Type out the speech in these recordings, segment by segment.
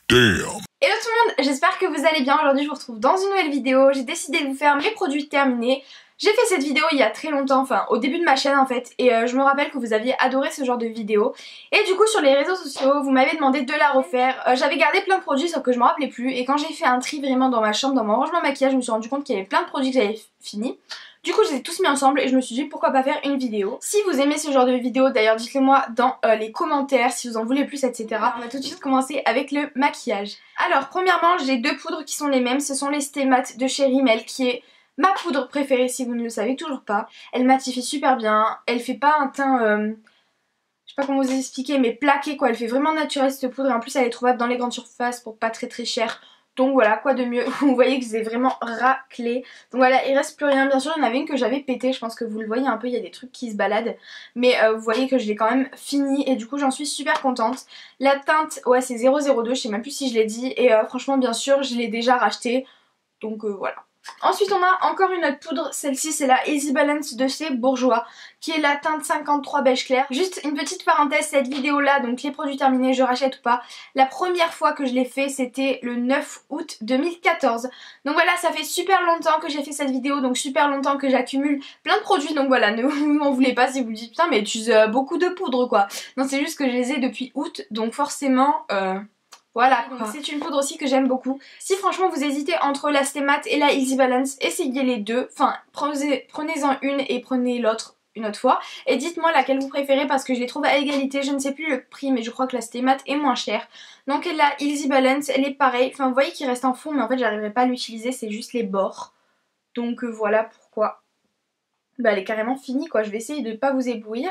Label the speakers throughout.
Speaker 1: Damn.
Speaker 2: Hello tout le monde, j'espère que vous allez bien. Aujourd'hui je vous retrouve dans une nouvelle vidéo. J'ai décidé de vous faire mes produits terminés. J'ai fait cette vidéo il y a très longtemps, enfin au début de ma chaîne en fait, et je me rappelle que vous aviez adoré ce genre de vidéo. Et du coup sur les réseaux sociaux vous m'avez demandé de la refaire. J'avais gardé plein de produits sauf que je me rappelais plus, et quand j'ai fait un tri vraiment dans ma chambre, dans mon rangement maquillage, je me suis rendu compte qu'il y avait plein de produits que j'avais fini. Du coup je les ai tous mis ensemble et je me suis dit pourquoi pas faire une vidéo. Si vous aimez ce genre de vidéo, d'ailleurs dites-le moi dans les commentaires si vous en voulez plus, etc. On va tout de suite commencer avec le maquillage. Alors premièrement j'ai deux poudres qui sont les mêmes, ce sont les Stay Matte de chez Rimmel, qui est ma poudre préférée si vous ne le savez toujours pas. Elle matifie super bien, elle fait pas un teint, je sais pas comment vous expliquer, mais plaqué quoi, elle fait vraiment naturelle cette poudre, et en plus elle est trouvable dans les grandes surfaces pour pas très cher. Donc voilà, quoi de mieux. Vous voyez que je l'ai vraiment raclé. Donc voilà, il reste plus rien. Bien sûr, il y en avait une que j'avais pétée. Je pense que vous le voyez un peu, il y a des trucs qui se baladent. Mais vous voyez que je l'ai quand même fini. Et du coup, j'en suis super contente. La teinte, ouais, c'est 002. Je sais même plus si je l'ai dit. Et franchement, bien sûr, je l'ai déjà racheté. Donc voilà. Ensuite on a encore une autre poudre, celle-ci c'est la Easy Balance de chez Bourjois, qui est la teinte 53 beige clair. Juste une petite parenthèse, cette vidéo là, donc les produits terminés, je rachète ou pas, la première fois que je l'ai fait c'était le 9 août 2014. Donc voilà, ça fait super longtemps que j'ai fait cette vidéo, donc super longtemps que j'accumule plein de produits, donc voilà, ne m'en voulez pas si vous dites putain mais tu uses beaucoup de poudre quoi. Non, c'est juste que je les ai depuis août, donc forcément... Voilà, c'est une poudre aussi que j'aime beaucoup. Si franchement vous hésitez entre la Stay Matte et la Easy Balance, essayez les deux. Enfin, prenez-en une et prenez l'autre une autre fois. Et dites-moi laquelle vous préférez parce que je les trouve à égalité. Je ne sais plus le prix, mais je crois que la Stay Matte est moins chère. Donc la Easy Balance, elle est pareille. Enfin, vous voyez qu'il reste en fond, mais en fait j'arriverai pas à l'utiliser, c'est juste les bords. Donc voilà pourquoi. Bah elle est carrément finie quoi, je vais essayer de ne pas vous éblouir.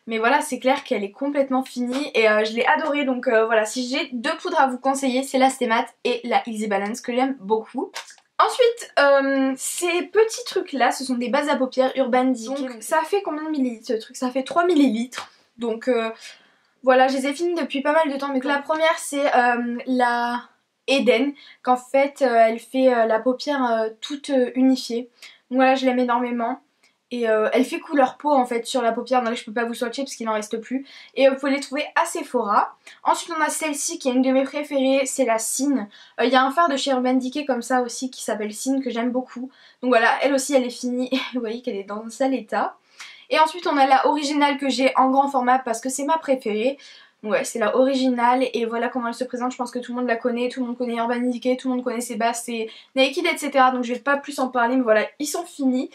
Speaker 2: Mais voilà, c'est clair qu'elle est complètement finie et je l'ai adorée. Donc voilà, si j'ai deux poudres à vous conseiller, c'est la Stay Matte et la Easy Balance que j'aime beaucoup. Ensuite, ces petits trucs là, ce sont des bases à paupières Urban Decay. Donc ça fait combien de millilitres ce truc? Ça fait 3 millilitres. Donc voilà, je les ai finis depuis pas mal de temps. Mais la première c'est la Eden, qu'en fait elle fait la paupière toute unifiée. Donc voilà, je l'aime énormément. Et elle fait couleur peau en fait sur la paupière, donc là je peux pas vous swatcher parce qu'il n'en reste plus. Et vous pouvez les trouver à Sephora. Ensuite on a celle-ci qui est une de mes préférées, c'est la Sin. Il y a un fard de chez Urban Decay comme ça aussi qui s'appelle Sin que j'aime beaucoup. Donc voilà, elle aussi elle est finie, vous voyez qu'elle est dans un sale état. Et ensuite on a la originale que j'ai en grand format parce que c'est ma préférée. Ouais, c'est la originale et voilà comment elle se présente. Je pense que tout le monde la connaît, tout le monde connaît Urban Decay, tout le monde connaît ses bases, ses Naked, etc. Donc je vais pas plus en parler, mais voilà, ils sont finis.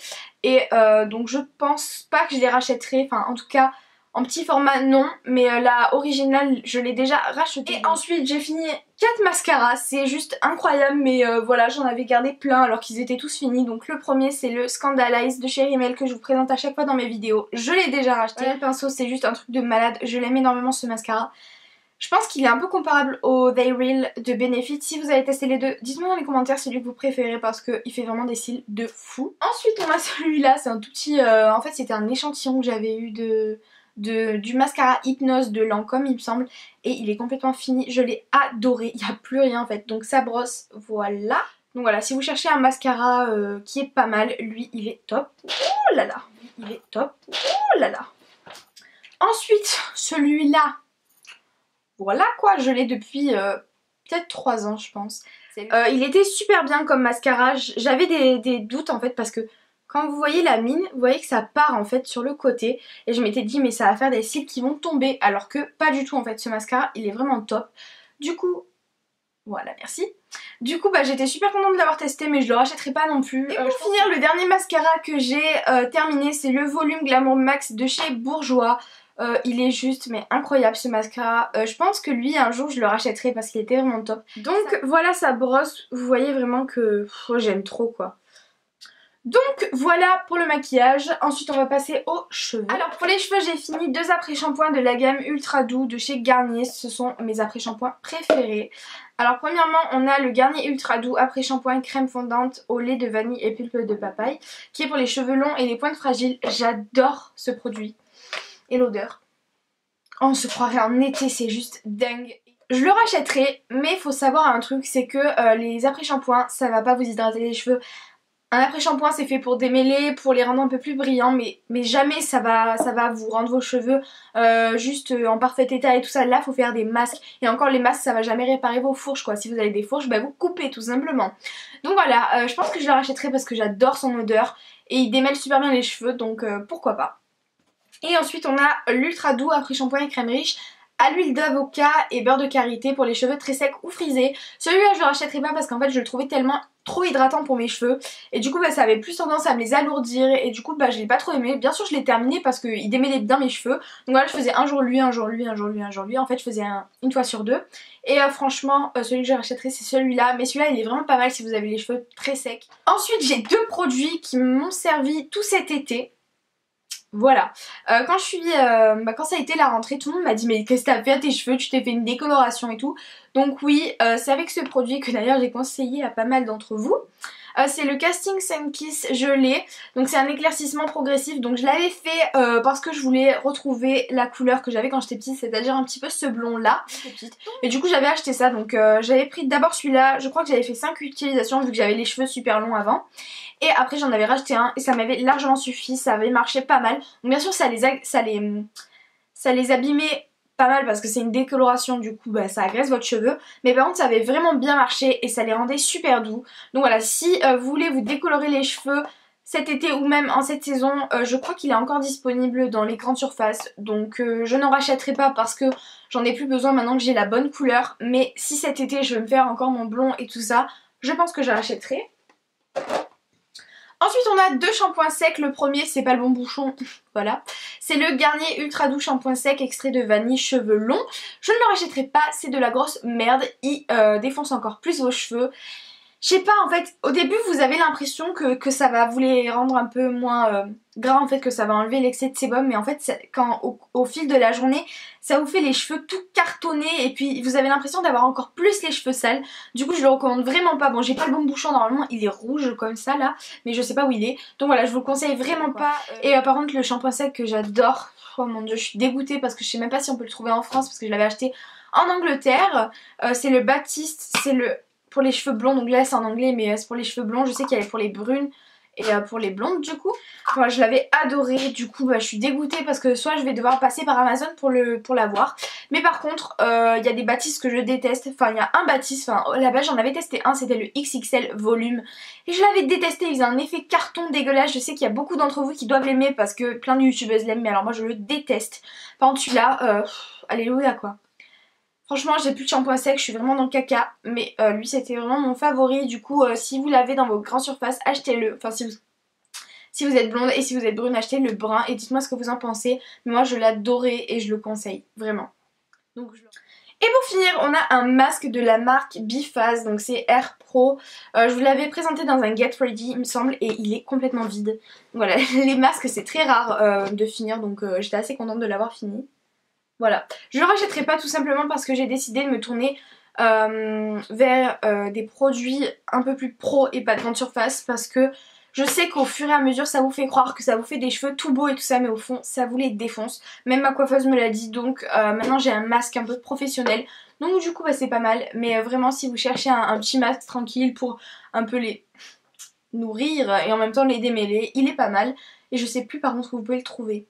Speaker 2: Et donc je pense pas que je les rachèterai, enfin en tout cas en petit format non, mais la originale je l'ai déjà rachetée. Et ensuite j'ai fini 4 mascaras, c'est juste incroyable, mais voilà, j'en avais gardé plein alors qu'ils étaient tous finis. Donc le premier c'est le Scandalize de chez Rimmel que je vous présente à chaque fois dans mes vidéos. Je l'ai déjà racheté. Le pinceau c'est juste un truc de malade, je l'aime énormément ce mascara. Je pense qu'il est un peu comparable au They Real de Benefit. Si vous avez testé les deux, dites-moi dans les commentaires celui que vous préférez parce qu'il fait vraiment des cils de fou. Ensuite on a celui-là, c'est un tout petit... en fait c'était un échantillon que j'avais eu du mascara Hypnose de Lancôme il me semble. Et il est complètement fini, je l'ai adoré, il n'y a plus rien en fait. Donc ça brosse, voilà. Donc voilà, si vous cherchez un mascara qui est pas mal, lui il est top. Oh là là, il est top. Oh là là. Ensuite, celui-là. Voilà quoi, je l'ai depuis peut-être 3 ans je pense. Il était super bien comme mascara, j'avais des doutes en fait parce que quand vous voyez la mine, vous voyez que ça part en fait sur le côté. Et je m'étais dit mais ça va faire des cils qui vont tomber, alors que pas du tout en fait, ce mascara il est vraiment top. Du coup, voilà merci. Du coup bah j'étais super contente de l'avoir testé mais je le rachèterai pas non plus. Et pour finir, le dernier mascara que j'ai terminé c'est le Volume Glamour Max de chez Bourjois. Il est juste mais incroyable ce mascara. Je pense que lui un jour je le rachèterai parce qu'il était vraiment top. Donc voilà sa brosse, vous voyez vraiment que j'aime trop quoi. Donc voilà pour le maquillage. Ensuite on va passer aux cheveux. Alors pour les cheveux j'ai fini 2 après-shampoings de la gamme Ultra Doux de chez Garnier. Ce sont mes après-shampoings préférés. Alors premièrement on a le Garnier Ultra Doux après-shampoing crème fondante au lait de vanille et pulpe de papaye, qui est pour les cheveux longs et les pointes fragiles. J'adore ce produit. Et l'odeur. Oh, on se croirait en été, c'est juste dingue. Je le rachèterai, mais il faut savoir un truc, c'est que les après-shampoings, ça va pas vous hydrater les cheveux Un après-shampoing c'est fait pour démêler, pour les rendre un peu plus brillants, mais jamais ça va vous rendre vos cheveux juste en parfait état et tout ça. Là faut faire des masques, et encore les masques ça va jamais réparer vos fourches quoi. Si vous avez des fourches, bah vous coupez tout simplement. Donc voilà, je pense que je le rachèterai parce que j'adore son odeur et il démêle super bien les cheveux, donc pourquoi pas. Et ensuite on a l'ultra doux après-shampoing et crème riche à l'huile d'avocat et beurre de karité pour les cheveux très secs ou frisés. Celui-là je le rachèterai pas parce qu'en fait je le trouvais tellement trop hydratant pour mes cheveux et du coup bah, ça avait plus tendance à me les alourdir et du coup bah je l'ai pas trop aimé. Bien sûr je l'ai terminé parce qu'il démêlait bien mes cheveux, donc voilà, je faisais un jour lui, un jour lui, un jour lui, un jour lui, en fait je faisais une fois sur deux. Et franchement celui que je rachèterai c'est celui-là, mais celui-là il est vraiment pas mal si vous avez les cheveux très secs. Ensuite j'ai deux produits qui m'ont servi tout cet été. Voilà, quand ça a été la rentrée, tout le monde m'a dit mais qu'est-ce que t'as fait à tes cheveux, tu t'es fait une décoloration et tout. Donc oui, c'est avec ce produit que d'ailleurs j'ai conseillé à pas mal d'entre vous. C'est le Casting Sun Kiss gelé, donc c'est un éclaircissement progressif, donc je l'avais fait parce que je voulais retrouver la couleur que j'avais quand j'étais petite, c'est-à-dire un petit peu ce blond là. Et du coup j'avais acheté ça, donc j'avais pris d'abord celui-là, je crois que j'avais fait 5 utilisations vu que j'avais les cheveux super longs avant. Et après j'en avais racheté un et ça m'avait largement suffi, ça avait marché pas mal. Donc bien sûr ça les abîmait pas mal parce que c'est une décoloration, du coup bah, ça agresse votre cheveu. Mais par contre ça avait vraiment bien marché et ça les rendait super doux. Donc voilà, si vous voulez vous décolorer les cheveux cet été ou même en cette saison, je crois qu'il est encore disponible dans les grandes surfaces. Donc je n'en rachèterai pas parce que j'en ai plus besoin maintenant que j'ai la bonne couleur. Mais si cet été je veux me faire encore mon blond et tout ça, je pense que je rachèterai. Ensuite on a deux shampoings secs, le premier c'est pas le bon bouchon, voilà. C'est le Garnier Ultra Doux Shampoing Sec extrait de vanille cheveux longs. Je ne le rachèterai pas, c'est de la grosse merde, il défonce encore plus vos cheveux. Je sais pas, en fait, au début vous avez l'impression que ça va vous les rendre un peu moins gras, en fait, que ça va enlever l'excès de sébum, mais en fait quand au fil de la journée ça vous fait les cheveux tout cartonnés et puis vous avez l'impression d'avoir encore plus les cheveux sales. Du coup je le recommande vraiment pas. Bon, j'ai pas le bon bouchon, normalement il est rouge comme ça là, mais je sais pas où il est, donc voilà, je vous le conseille vraiment pas. Et par contre le shampoing sec que j'adore, oh mon dieu je suis dégoûtée parce que je sais même pas si on peut le trouver en France parce que je l'avais acheté en Angleterre. C'est le Baptiste, c'est le pour les cheveux blonds, donc là c'est en anglais mais c'est pour les cheveux blonds. Je sais qu'il y avait pour les brunes et pour les blondes du coup. Voilà, je l'avais adoré, du coup bah, je suis dégoûtée parce que soit je vais devoir passer par Amazon pour l'avoir. Mais par contre il y a des Baptistes que je déteste, enfin il y a un Baptiste, enfin là-bas j'en avais testé un, c'était le XXL volume. Et je l'avais détesté, il faisait un effet carton dégueulasse. Je sais qu'il y a beaucoup d'entre vous qui doivent l'aimer parce que plein de youtubeuses l'aiment, mais alors moi je le déteste. Par contre celui-là, alléluia quoi. Franchement j'ai plus de shampoing sec, je suis vraiment dans le caca. Mais lui c'était vraiment mon favori. Du coup si vous l'avez dans vos grandes surfaces, achetez-le. Enfin si vous êtes blonde et si vous êtes brune, achetez le brun et dites-moi ce que vous en pensez. Mais moi je l'adorais et je le conseille, vraiment. Donc, et pour finir on a un masque de la marque Biphase, donc c'est Air Pro. Je vous l'avais présenté dans un Get Ready il me semble et il est complètement vide. Voilà, les masques c'est très rare de finir, donc j'étais assez contente de l'avoir fini. Voilà, je le rachèterai pas tout simplement parce que j'ai décidé de me tourner vers des produits un peu plus pro et pas de grande surface, parce que je sais qu'au fur et à mesure ça vous fait croire que ça vous fait des cheveux tout beaux et tout ça, mais au fond ça vous les défonce. Même ma coiffeuse me l'a dit, donc maintenant j'ai un masque un peu professionnel, donc du coup bah, c'est pas mal. Mais vraiment si vous cherchez un petit masque tranquille pour un peu les nourrir et en même temps les démêler, il est pas mal. Et je sais plus par contre où vous pouvez le trouver.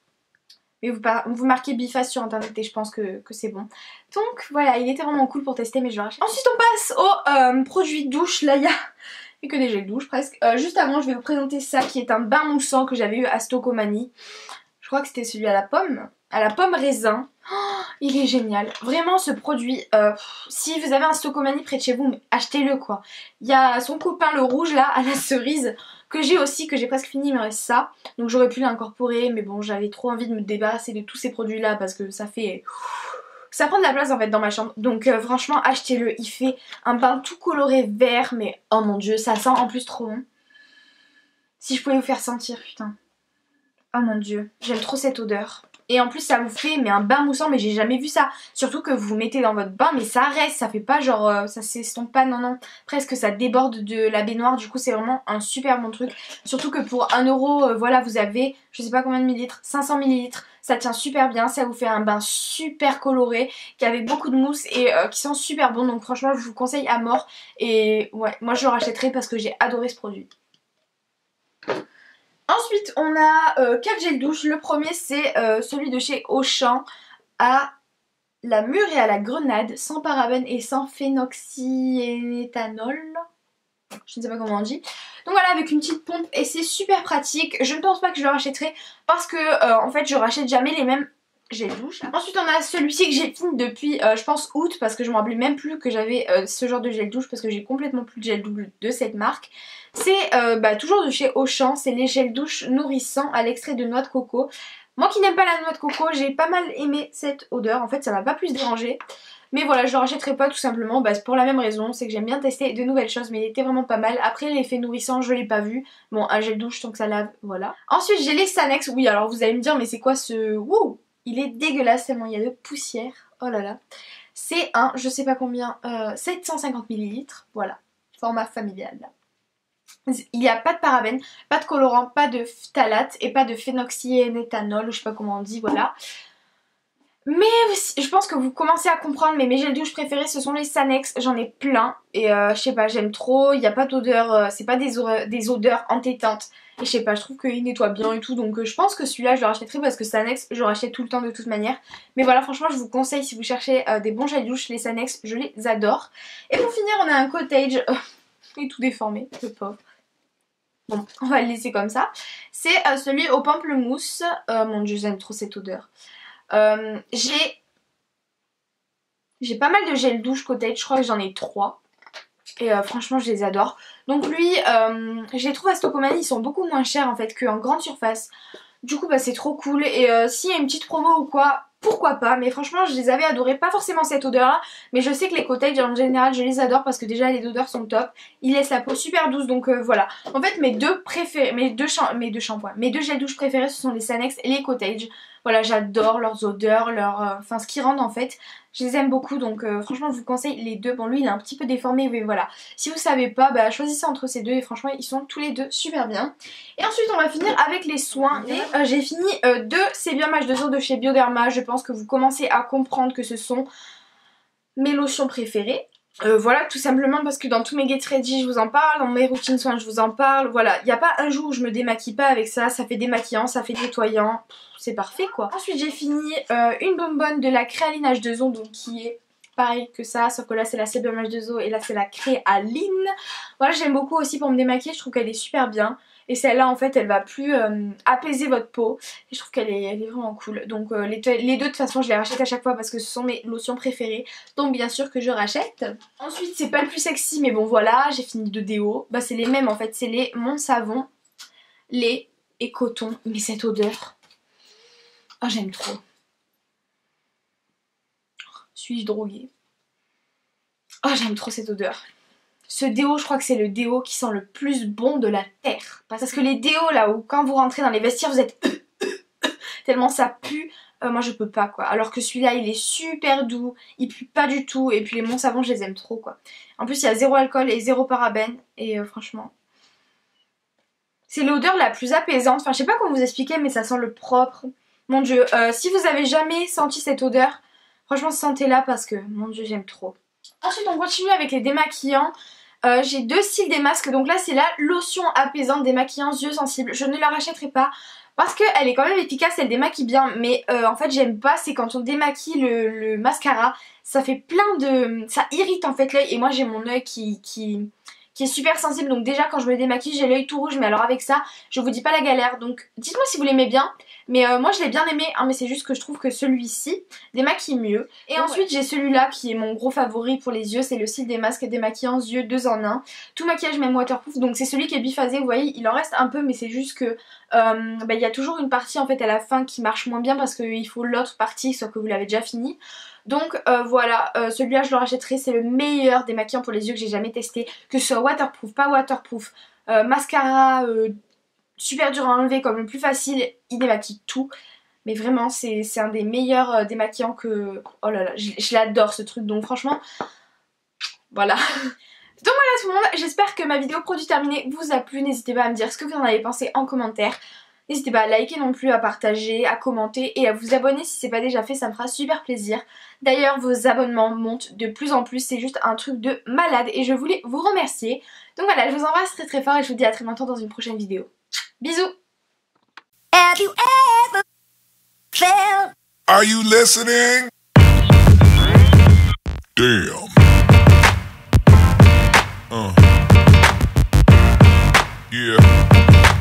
Speaker 2: Mais vous marquez Biphase sur internet et je pense que c'est bon. Donc voilà, il était vraiment cool pour tester, mais je le rachète. Ensuite on passe au produit douche. Là il y a que des gels douche presque. Juste avant je vais vous présenter ça qui est un bain moussant que j'avais eu à Stocomanie. Je crois que c'était celui à la pomme raisin. Oh, il est génial. Vraiment ce produit, si vous avez un Stocomanie près de chez vous, achetez-le quoi. Il y a son copain le rouge là à la cerise que j'ai aussi, que j'ai presque fini, il me reste ça. Donc j'aurais pu l'incorporer, mais bon j'avais trop envie de me débarrasser de tous ces produits là parce que ça fait... ça prend de la place en fait dans ma chambre. Donc franchement achetez-le, il fait un bain tout coloré vert, mais oh mon dieu ça sent en plus trop bon. Si je pouvais vous faire sentir, putain. Oh mon dieu, j'aime trop cette odeur. Et en plus ça vous fait mais un bain moussant, mais j'ai jamais vu ça. Surtout que vous mettez dans votre bain mais ça reste, ça fait pas genre ça s'estompe pas, non non. Presque ça déborde de la baignoire, du coup c'est vraiment un super bon truc. Surtout que pour 1 euro, voilà vous avez je sais pas combien de millilitres, 500 millilitres. Ça tient super bien, ça vous fait un bain super coloré, qui avec beaucoup de mousse et qui sent super bon. Donc franchement je vous conseille à mort. Et ouais, moi je le rachèterai parce que j'ai adoré ce produit. Ensuite on a 4 gels douche. Le premier c'est celui de chez Auchan à la mûre et à la grenade, sans parabènes et sans phénoxyéthanol. Je ne sais pas comment on dit. Donc voilà, avec une petite pompe et c'est super pratique. Je ne pense pas que je le rachèterai parce que en fait je rachète jamais les mêmes gels douche. Ensuite on a celui-ci que j'ai fini depuis je pense août, parce que je me rappelais même plus que j'avais ce genre de gel douche, parce que j'ai complètement plus de gel douche de cette marque. C'est toujours de chez Auchan, c'est les gels douche nourrissants à l'extrait de noix de coco. Moi qui n'aime pas la noix de coco, j'ai pas mal aimé cette odeur, en fait ça m'a pas plus dérangé. Mais voilà, je le rachèterai pas tout simplement pour la même raison, c'est que j'aime bien tester de nouvelles choses, mais il était vraiment pas mal. Après l'effet nourrissant, je l'ai pas vu. Bon, un gel douche tant que ça lave, voilà. Ensuite j'ai les Sanex, oui alors vous allez me dire mais c'est quoi ce... Wouh, il est dégueulasse tellement il y a de poussière, oh là là. C'est un, je sais pas combien, 750 ml, voilà, format familial là. Il n'y a pas de parabènes, pas de colorant, pas de phtalate et pas de phénoxyéthanol, je sais pas comment on dit, voilà. Mais je pense que vous commencez à comprendre, mais mes gels douche préférés ce sont les Sanex, j'en ai plein et je sais pas, j'aime trop, il n'y a pas d'odeur, c'est pas des odeurs entêtantes et je sais pas, je trouve qu'il nettoie bien et tout, donc je pense que celui-là je le rachèterai parce que Sanex je rachète tout le temps de toute manière. Mais voilà, franchement je vous conseille si vous cherchez des bons gels douche, les Sanex, je les adore. Et pour finir on a un Cottage, il est tout déformé, le pauvre. Bon, on va le laisser comme ça. C'est celui au pamplemousse, mon dieu j'aime trop cette odeur. J'ai pas mal de gel douche Cottage, je crois que j'en ai 3 et franchement je les adore. Donc lui je les trouve à Stocomanie, ils sont beaucoup moins chers en fait qu'en grande surface. Du coup bah c'est trop cool et s'il y a une petite promo ou quoi, pourquoi pas. Mais franchement je les avais adorés, pas forcément cette odeur là, mais je sais que les Cottage en général je les adore parce que déjà les odeurs sont top. Ils laissent la peau super douce, donc voilà. En fait mes deux gels douche préférés ce sont les Sanex et les Cottage. Voilà, j'adore leurs odeurs, enfin ce qu'ils rendent en fait. Je les aime beaucoup, donc franchement je vous conseille les deux. Bon lui il est un petit peu déformé, mais voilà. Si vous savez pas, bah choisissez entre ces deux et franchement ils sont tous les deux super bien. Et ensuite on va finir avec les soins. Et j'ai fini deux C'est bien H2O de chez Bioderma. Je pense que vous commencez à comprendre que ce sont mes lotions préférées. Voilà, tout simplement parce que dans tous mes Get Ready je vous en parle, dans mes routines soins je vous en parle, voilà, il n'y a pas un jour où je me démaquille pas avec ça, ça fait démaquillant, ça fait nettoyant, c'est parfait quoi. Ensuite j'ai fini une bonbonne de la Créaline H2O, donc qui est pareil que ça, sauf que là c'est la Sebum H2O et là c'est la Créaline. Voilà, j'aime beaucoup aussi pour me démaquiller, je trouve qu'elle est super bien. Et celle-là en fait elle va plus apaiser votre peau. Et je trouve qu'elle est vraiment cool. Donc les deux de toute façon je les rachète à chaque fois parce que ce sont mes lotions préférées. Donc bien sûr que je rachète. Ensuite c'est pas le plus sexy mais bon voilà, j'ai fini de déo. Bah c'est les mêmes en fait, c'est les Mon Savon, lait et coton. Mais cette odeur, oh j'aime trop. Suis-je droguée? Oh j'aime trop cette odeur. Ce déo, je crois que c'est le déo qui sent le plus bon de la terre. Parce que les déos là où quand vous rentrez dans les vestiaires vous êtes tellement ça pue, moi je peux pas quoi. Alors que celui-là il est super doux, il pue pas du tout et puis les Mon Savon je les aime trop quoi. En plus il y a zéro alcool et zéro parabène et franchement c'est l'odeur la plus apaisante. Enfin je sais pas comment vous expliquer mais ça sent le propre. Mon dieu, si vous avez jamais senti cette odeur, franchement sentez-la parce que mon dieu j'aime trop. Ensuite on continue avec les démaquillants. J'ai deux styles des masques, donc là c'est la lotion apaisante démaquillant yeux sensibles. Je ne la rachèterai pas parce qu'elle est quand même efficace, elle démaquille bien, mais en fait j'aime pas, c'est quand on démaquille le mascara, ça fait plein de... ça irrite en fait l'œil et moi j'ai mon œil qui est super sensible, donc déjà quand je me démaquille j'ai l'œil tout rouge, mais alors avec ça je vous dis pas la galère. Donc dites-moi si vous l'aimez bien, mais moi je l'ai bien aimé, hein, mais c'est juste que je trouve que celui-ci démaquille mieux. Et ensuite j'ai celui-là qui est mon gros favori pour les yeux, c'est le style des masques démaquillants yeux 2 en 1, tout maquillage même waterproof, donc c'est celui qui est biphasé, vous voyez il en reste un peu mais c'est juste que il y a toujours une partie en fait à la fin qui marche moins bien parce qu'il faut l'autre partie sauf que vous l'avez déjà fini. Donc voilà, celui-là je le rachèterai, c'est le meilleur démaquillant pour les yeux que j'ai jamais testé, que ce soit waterproof, pas waterproof, mascara super dur à enlever comme le plus facile, il démaquille tout. Mais vraiment c'est un des meilleurs démaquillants que... Oh là là, je l'adore ce truc, donc franchement, voilà. Donc voilà tout le monde, j'espère que ma vidéo produit terminée vous a plu, n'hésitez pas à me dire ce que vous en avez pensé en commentaire. N'hésitez pas à liker non plus, à partager, à commenter et à vous abonner si c'est pas déjà fait, ça me fera super plaisir. D'ailleurs vos abonnements montent de plus en plus, c'est juste un truc de malade et je voulais vous remercier. Donc voilà, je vous embrasse très très fort et je vous dis à très bientôt dans une prochaine vidéo. Bisous.
Speaker 1: Have you ever felt?
Speaker 3: Are you listening? Damn. Yeah.